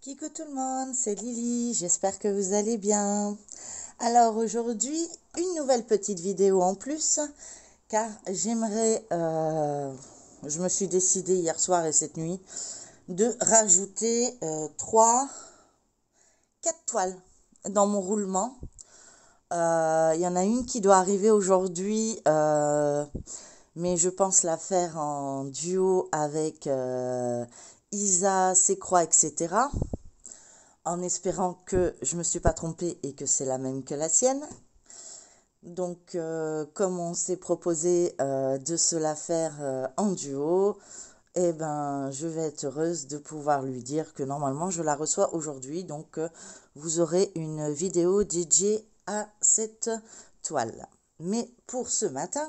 Coucou tout le monde, c'est Lily, j'espère que vous allez bien. Alors aujourd'hui, une nouvelle petite vidéo en plus, car je me suis décidée hier soir et cette nuit, de rajouter 4 toiles dans mon roulement. Il y en a une qui doit arriver aujourd'hui, mais je pense la faire en duo avec Isa, Sécroix, etc. En espérant que je ne me suis pas trompée et que c'est la même que la sienne. Donc, comme on s'est proposé de se la faire en duo, eh ben, je vais être heureuse de pouvoir lui dire que normalement, je la reçois aujourd'hui. Donc, vous aurez une vidéo dédiée à cette toile. Mais pour ce matin,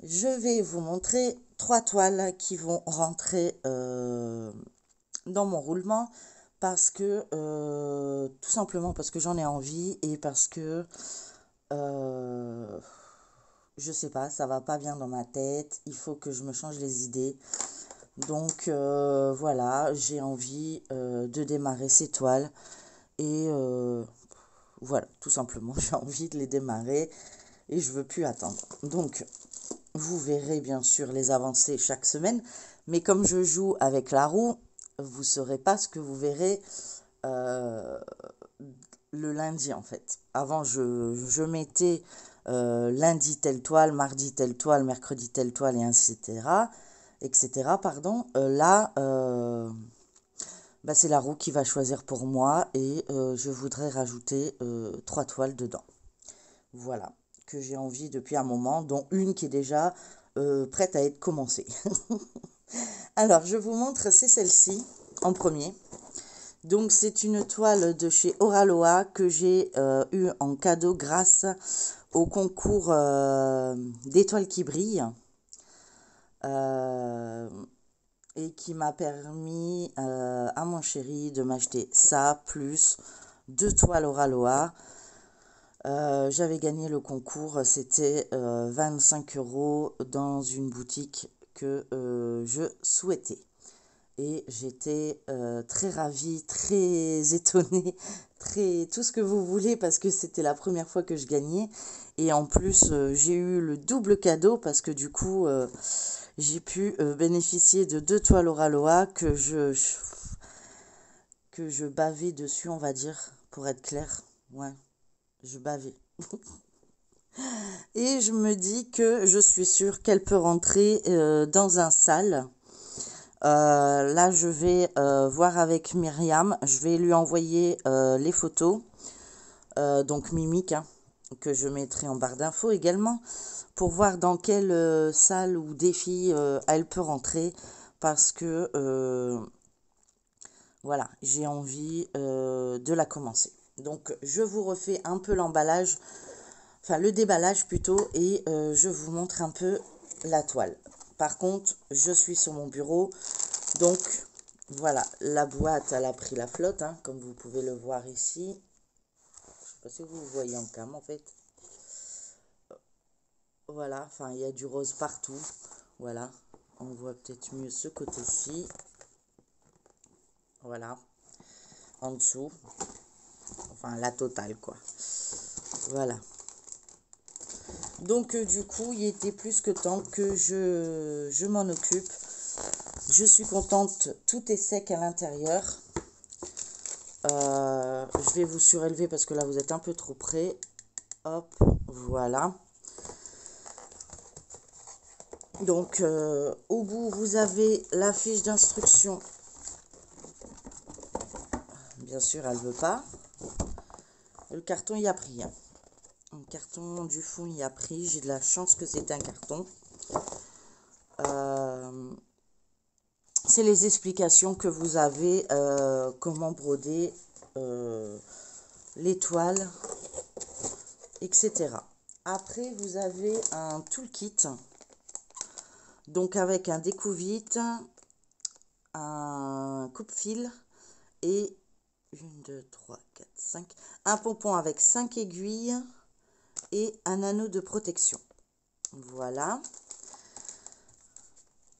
je vais vous montrer 3 toiles qui vont rentrer dans mon roulement parce que tout simplement parce que j'en ai envie et parce que euh, je sais pas, ça va pas bien dans ma tête, il faut que je me change les idées. Donc voilà, j'ai envie de démarrer ces toiles et voilà, tout simplement, j'ai envie de les démarrer et je veux plus attendre. Donc vous verrez bien sûr les avancées chaque semaine, mais comme je joue avec la roue, vous ne saurez pas ce que vous verrez euh, le lundi en fait. Avant, je mettais lundi telle toile, mardi telle toile, mercredi telle toile, et ainsi, etc. Pardon. Là, bah, c'est la roue qui va choisir pour moi et je voudrais rajouter 3 toiles dedans. Voilà, que j'ai envie depuis un moment, dont une qui est déjà prête à être commencée. Alors, je vous montre, c'est celle-ci en premier. Donc, c'est une toile de chez Oraloa que j'ai eu en cadeau grâce au concours d'étoiles qui brillent euh, et qui m'a permis à mon chéri de m'acheter ça plus 2 toiles Oraloa. J'avais gagné le concours, c'était 25 € dans une boutique que je souhaitais. Et j'étais très ravie, très étonnée, très tout ce que vous voulez parce que c'était la première fois que je gagnais. Et en plus, j'ai eu le double cadeau parce que du coup, j'ai pu bénéficier de 2 toiles Oraloa que je bavais dessus, on va dire, pour être clair. Ouais, je bavais. Et je me dis que je suis sûre qu'elle peut rentrer dans un sale. Là, je vais voir avec Myriam. Je vais lui envoyer les photos. Donc Mimique, hein, que je mettrai en barre d'infos également. Pour voir dans quelle salle ou défi elle peut rentrer. Parce que, voilà, j'ai envie de la commencer. Donc, je vous refais un peu l'emballage. Enfin, le déballage plutôt. Et je vous montre un peu la toile. Par contre, je suis sur mon bureau. Donc, voilà, la boîte, elle a pris la flotte, hein, comme vous pouvez le voir ici. Je sais pas si vous voyez en cam, en fait. Voilà, enfin, il y a du rose partout. Voilà, on voit peut-être mieux ce côté-ci. Voilà, en dessous. Enfin, la totale, quoi. Voilà. Donc, du coup, il était plus que temps que je m'en occupe. Je suis contente, tout est sec à l'intérieur. Je vais vous surélever parce que là, vous êtes un peu trop près. Hop, voilà. Donc, au bout, vous avez la fiche d'instruction. Bien sûr, elle ne veut pas. Le carton y a pris. Hein. Le carton du fond y a pris. J'ai de la chance que c'est un carton. C'est les explications que vous avez, comment broder les toiles, etc. Après, vous avez un toolkit. Donc, avec un découvite, un coupe-fil et 1, 2, 3, 4, 5. Un pompon avec 5 aiguilles et un anneau de protection. Voilà.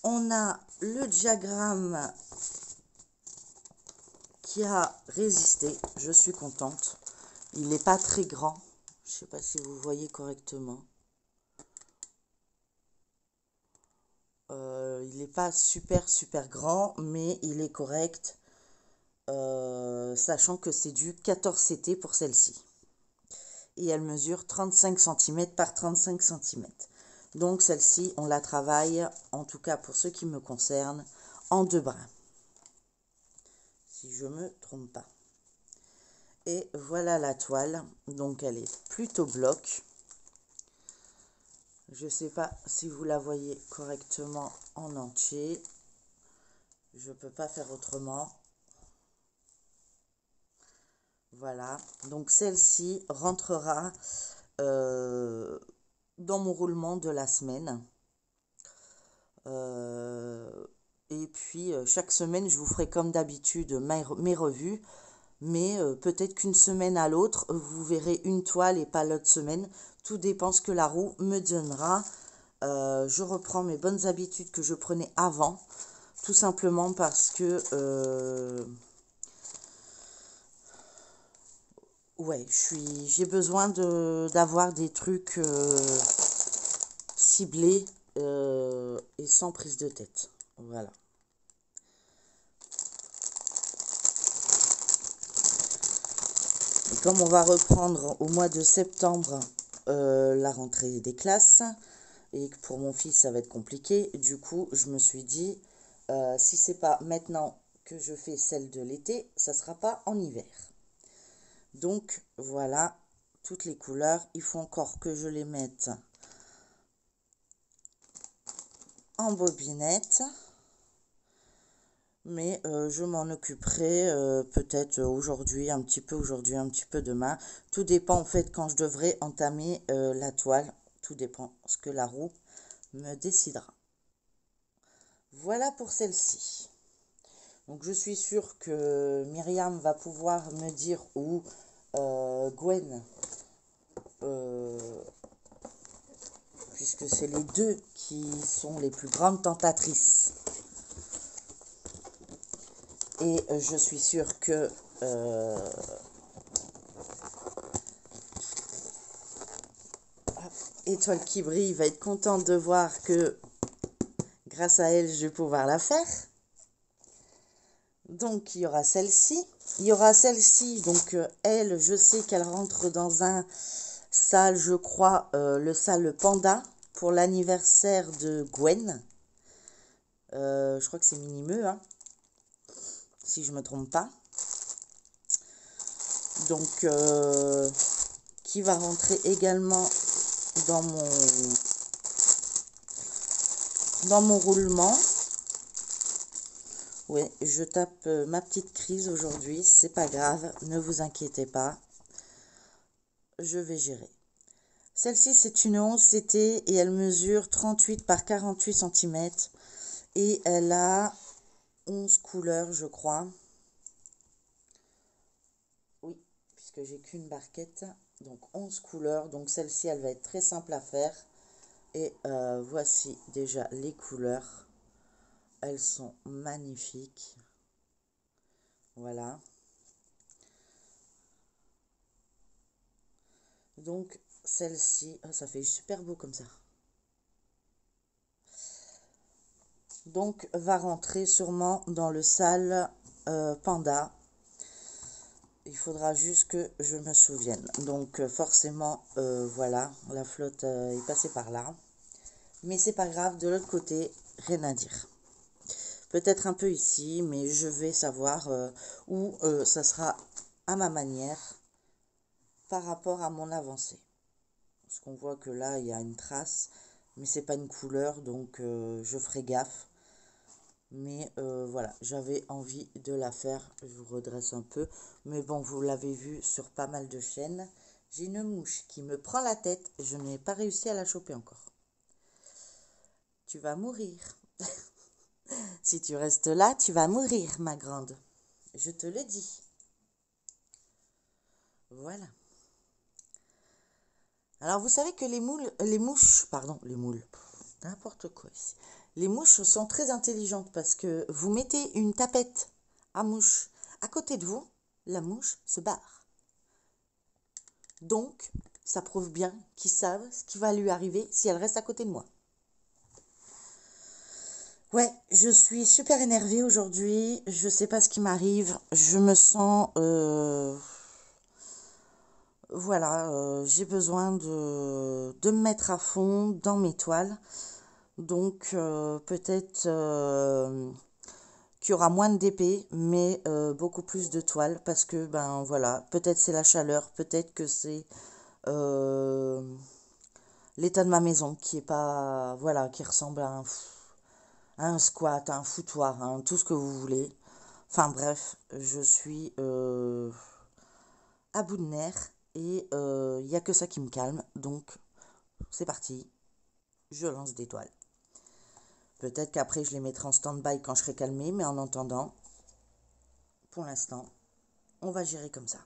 On a le diagramme qui a résisté. Je suis contente. Il n'est pas très grand. Je ne sais pas si vous voyez correctement. Il n'est pas super grand, mais il est correct. Sachant que c'est du 14 CT pour celle-ci. Et elle mesure 35 cm par 35 cm. Donc celle-ci, on la travaille, en tout cas pour ce qui me concerne, en 2 brins. Si je me trompe pas. Et voilà la toile. Donc elle est plutôt bloc. Je ne sais pas si vous la voyez correctement en entier. Je ne peux pas faire autrement. Voilà. Donc celle-ci rentrera dans mon roulement de la semaine. Et puis chaque semaine, je vous ferai comme d'habitude mes revues. Mais peut-être qu'une semaine à l'autre, vous verrez une toile et pas l'autre semaine. Tout dépend ce que la roue me donnera. Je reprends mes bonnes habitudes que je prenais avant. Tout simplement parce que ouais, j'ai besoin d'avoir des trucs ciblés et sans prise de tête. Voilà. Et comme on va reprendre au mois de septembre la rentrée des classes, et que pour mon fils ça va être compliqué, du coup je me suis dit, si c'est pas maintenant que je fais celle de l'été, ça sera pas en hiver. Donc voilà toutes les couleurs. Il faut encore que je les mette en bobinette. Mais je m'en occuperai peut-être aujourd'hui, un petit peu demain. Tout dépend en fait quand je devrais entamer la toile. Tout dépend ce que la roue me décidera. Voilà pour celle-ci. Donc je suis sûre que Myriam va pouvoir me dire, ou Gwen, puisque c'est les deux qui sont les plus grandes tentatrices. Et je suis sûre que Étoile qui brille va être contente de voir que grâce à elle, je vais pouvoir la faire. Donc, il y aura celle-ci. Il y aura celle-ci. Donc, elle, je sais qu'elle rentre dans un salle, je crois, le salle Panda pour l'anniversaire de Gwen. Je crois que c'est Minimeux, hein, si je ne me trompe pas. Donc, qui va rentrer également dans mon roulement. Oui, je tape ma petite crise aujourd'hui, c'est pas grave, ne vous inquiétez pas, je vais gérer. Celle-ci, c'est une 11 CT et elle mesure 38 par 48 cm et elle a 11 couleurs, je crois. Oui, puisque j'ai qu'une barquette, donc 11 couleurs, donc celle-ci, elle va être très simple à faire. Et voici déjà les couleurs, elles sont magnifiques. Voilà. Donc, celle-ci, oh, ça fait super beau comme ça. Donc, va rentrer sûrement dans le salle Panda. Il faudra juste que je me souvienne. Donc, forcément, voilà, la flotte est passée par là. Mais c'est pas grave, de l'autre côté, rien à dire. Peut-être un peu ici, mais je vais savoir où ça sera à ma manière par rapport à mon avancée. Parce qu'on voit que là, il y a une trace, mais c'est pas une couleur, donc je ferai gaffe. Mais voilà, j'avais envie de la faire. Je vous redresse un peu. Mais bon, vous l'avez vu sur pas mal de chaînes. J'ai une mouche qui me prend la tête. Je n'ai pas réussi à la choper encore. Tu vas mourir. Si tu restes là, tu vas mourir, ma grande. Je te le dis. Voilà. Alors, vous savez que les mouches, n'importe quoi ici. Les mouches sont très intelligentes parce que vous mettez une tapette à mouche à côté de vous, la mouche se barre. Donc, ça prouve bien qu'ils savent ce qui va lui arriver si elle reste à côté de moi. Ouais, je suis super énervée aujourd'hui. Je sais pas ce qui m'arrive. Je me sens... voilà, j'ai besoin de me mettre à fond dans mes toiles. Donc, peut-être qu'il y aura moins de DP, mais beaucoup plus de toiles. Parce que, ben voilà, peut-être c'est la chaleur, peut-être que c'est l'état de ma maison qui est pas... Voilà, qui ressemble à un squat, à un foutoir, hein, tout ce que vous voulez. Enfin bref, je suis à bout de nerfs et il n'y a que ça qui me calme. Donc c'est parti, je lance des toiles. Peut-être qu'après je les mettrai en stand-by quand je serai calmée, mais en attendant, pour l'instant, on va gérer comme ça.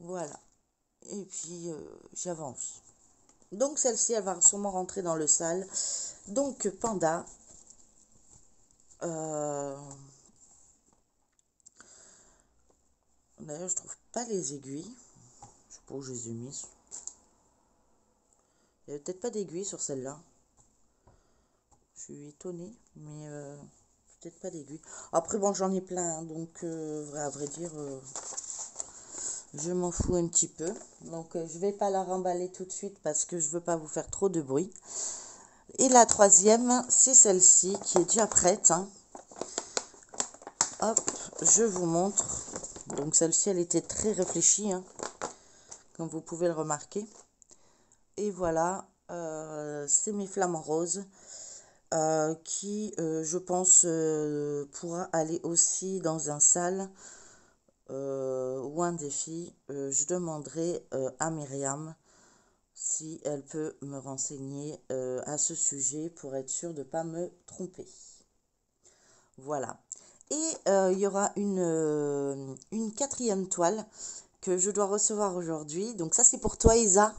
Voilà. Et puis j'avais envie. Donc celle-ci, elle va sûrement rentrer dans le sale. Donc Panda. D'ailleurs, je trouve pas les aiguilles. Je sais pas où je les ai mises. Il n'y avait peut-être pas d'aiguilles sur celle-là. Je suis étonnée, mais peut-être pas d'aiguilles. Après, bon, j'en ai plein, hein, donc à vrai dire, je m'en fous un petit peu. Donc, je vais pas la remballer tout de suite parce que je veux pas vous faire trop de bruit. Et la troisième, c'est celle-ci qui est déjà prête. Hein. Hop, je vous montre. Donc, celle-ci, elle était très réfléchie, hein, comme vous pouvez le remarquer. Et voilà, c'est mes flamants roses. Qui, je pense, pourra aller aussi dans un sale ou un défi. Je demanderai à Myriam si elle peut me renseigner à ce sujet pour être sûre de ne pas me tromper. Voilà. Et il y aura une quatrième toile que je dois recevoir aujourd'hui. Donc ça, c'est pour toi, Isa.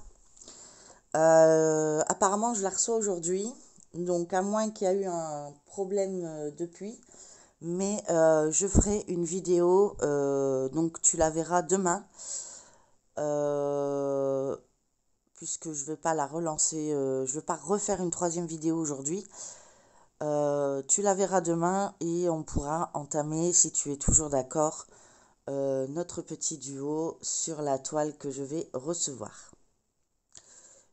Apparemment, je la reçois aujourd'hui. Donc, à moins qu'il y ait eu un problème depuis. Mais je ferai une vidéo. Donc, tu la verras demain. Puisque je ne vais pas la relancer. Je ne vais pas refaire une troisième vidéo aujourd'hui. Tu la verras demain. Et on pourra entamer, si tu es toujours d'accord, notre petit duo sur la toile que je vais recevoir.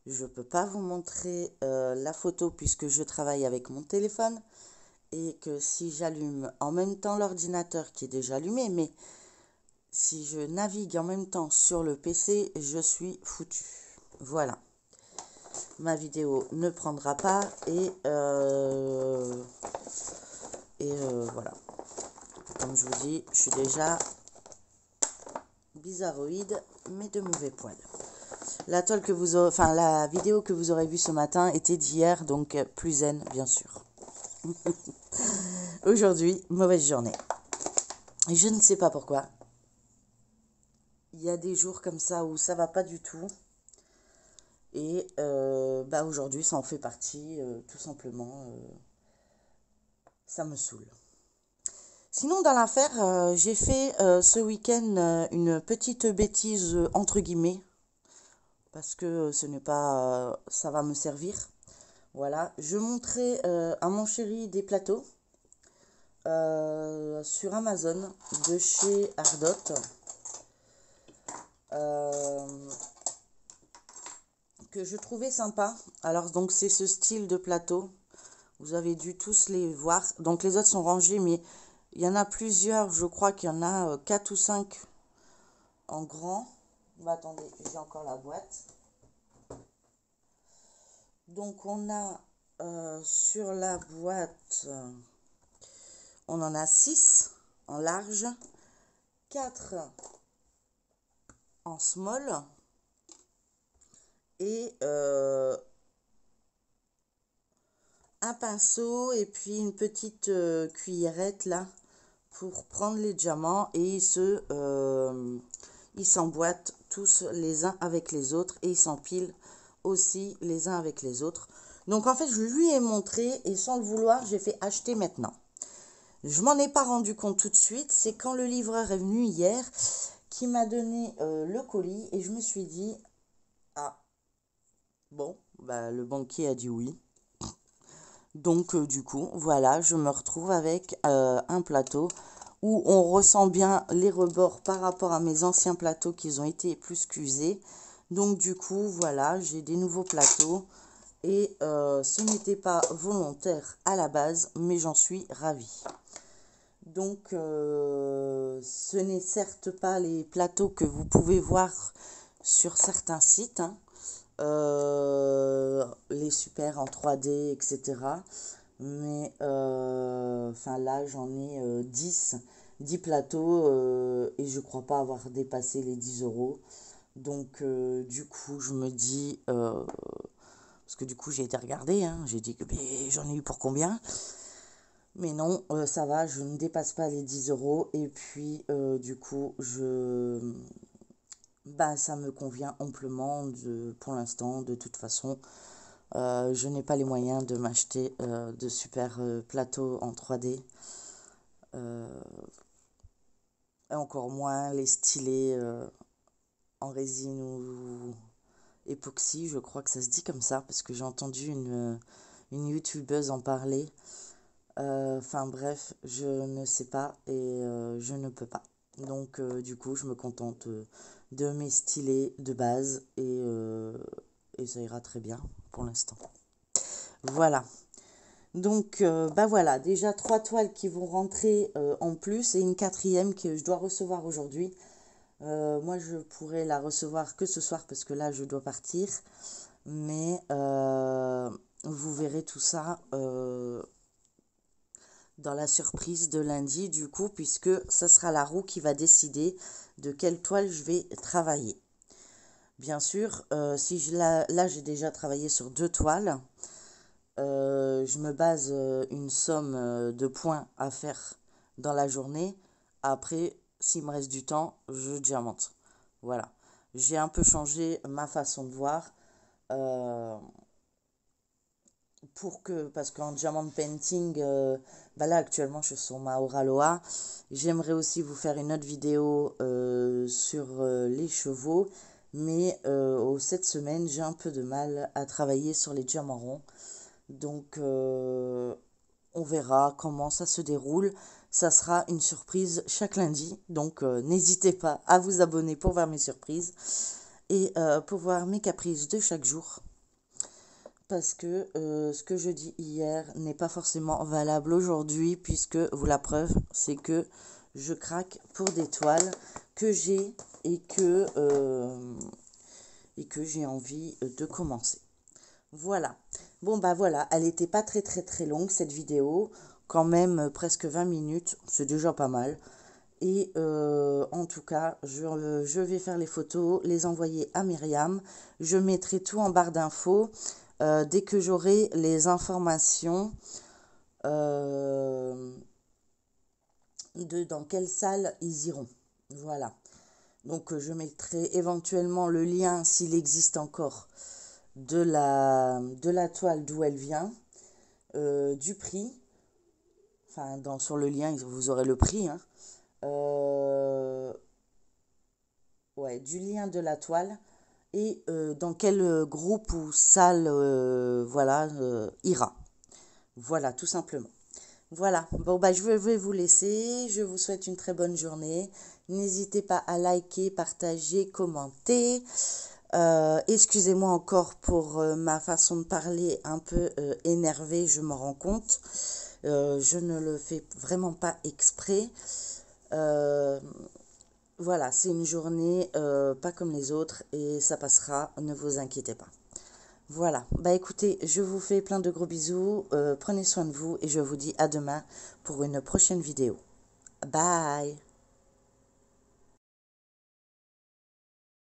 Je ne peux pas vous montrer la photo puisque je travaille avec mon téléphone et que si j'allume en même temps l'ordinateur qui est déjà allumé, mais si je navigue en même temps sur le PC, je suis foutu. Voilà. Ma vidéo ne prendra pas et voilà. Comme je vous dis, je suis déjà bizarroïde, mais de mauvais poil. La toile que vous aurez, enfin la vidéo que vous aurez vue ce matin était d'hier, donc plus zen, bien sûr. Aujourd'hui, mauvaise journée. Et je ne sais pas pourquoi. Il y a des jours comme ça où ça va pas du tout. Et bah aujourd'hui, ça en fait partie, tout simplement. Ça me saoule. Sinon, dans l'affaire, j'ai fait ce week-end une petite bêtise entre guillemets. Parce que ce n'est pas... ça va me servir. Voilà, je montrais à mon chéri des plateaux sur Amazon de chez Ardot. Que je trouvais sympa. Alors donc c'est ce style de plateau. Vous avez dû tous les voir. Donc les autres sont rangés, mais il y en a plusieurs. Je crois qu'il y en a 4 ou 5 en grand. Bah, attendez, j'ai encore la boîte. Donc on a sur la boîte, on en a 6 en large, 4 en small et un pinceau et puis une petite cuillerette là pour prendre les diamants et ils s'emboîtent tous les uns avec les autres et ils s'empilent aussi les uns avec les autres. Donc en fait je lui ai montré et sans le vouloir j'ai fait acheter maintenant. Je m'en ai pas rendu compte tout de suite. C'est quand le livreur est venu hier qui m'a donné le colis et je me suis dit, ah, bon, bah, le banquier a dit oui. Donc, du coup, voilà, je me retrouve avec un plateau où on ressent bien les rebords par rapport à mes anciens plateaux qui ont été plus qu'usés. Donc, du coup, voilà, j'ai des nouveaux plateaux et ce n'était pas volontaire à la base, mais j'en suis ravie. Donc, ce n'est certes pas les plateaux que vous pouvez voir sur certains sites, hein, les super en 3D, etc. Mais enfin là, j'en ai 10 plateaux et je crois pas avoir dépassé les 10 euros. Donc, du coup, je me dis, parce que du coup, j'ai été regarder, hein, j'ai dit que j'en ai eu pour combien? Mais non, ça va, je ne dépasse pas les 10 euros. Et puis, du coup, bah, ça me convient amplement pour l'instant. De toute façon, je n'ai pas les moyens de m'acheter de super plateaux en 3D. Et encore moins les stylés en résine ou époxy. Je crois que ça se dit comme ça, parce que j'ai entendu une youtubeuse en parler. Enfin bref, je ne sais pas et je ne peux pas. Donc du coup, je me contente de mes stylés de base et ça ira très bien pour l'instant. Voilà. Donc bah voilà, déjà 3 toiles qui vont rentrer en plus et une quatrième que je dois recevoir aujourd'hui. Moi, je pourrais la recevoir que ce soir parce que là, je dois partir. Mais vous verrez tout ça dans la surprise de lundi, du coup, puisque ce sera la roue qui va décider de quelle toile je vais travailler. Bien sûr, si là j'ai déjà travaillé sur 2 toiles, je me base une somme de points à faire dans la journée. Après, s'il me reste du temps, je diamante. Voilà. J'ai un peu changé ma façon de voir. Parce qu'en diamant painting, bah là actuellement je suis sur ma Oraloa. J'aimerais aussi vous faire une autre vidéo sur les chevaux, mais cette semaine j'ai un peu de mal à travailler sur les diamants ronds. Donc on verra comment ça se déroule. Ça sera une surprise chaque lundi, donc n'hésitez pas à vous abonner pour voir mes surprises et pour voir mes caprices de chaque jour. Parce que ce que je dis hier n'est pas forcément valable aujourd'hui, puisque la preuve, c'est que je craque pour des toiles que j'ai et que j'ai envie de commencer. Voilà. Bon bah voilà, elle n'était pas très très très longue cette vidéo, quand même presque 20 minutes, c'est déjà pas mal. Et en tout cas, je vais faire les photos, les envoyer à Myriam. Je mettrai tout en barre d'infos. Dès que j'aurai les informations de dans quelle salle ils iront. Voilà. Donc je mettrai éventuellement le lien, s'il existe encore, de la toile d'où elle vient, du prix. Enfin, sur le lien, vous aurez le prix. Hein. Ouais, du lien de la toile et dans quel groupe ou salle voilà, ira. Voilà, tout simplement. Voilà, bon bah je vais vous laisser, je vous souhaite une très bonne journée. N'hésitez pas à liker, partager, commenter. Excusez-moi encore pour ma façon de parler un peu énervée, je m'en rends compte. Je ne le fais vraiment pas exprès. Voilà, c'est une journée pas comme les autres et ça passera, ne vous inquiétez pas. Voilà, bah écoutez, je vous fais plein de gros bisous, prenez soin de vous et je vous dis à demain pour une prochaine vidéo. Bye!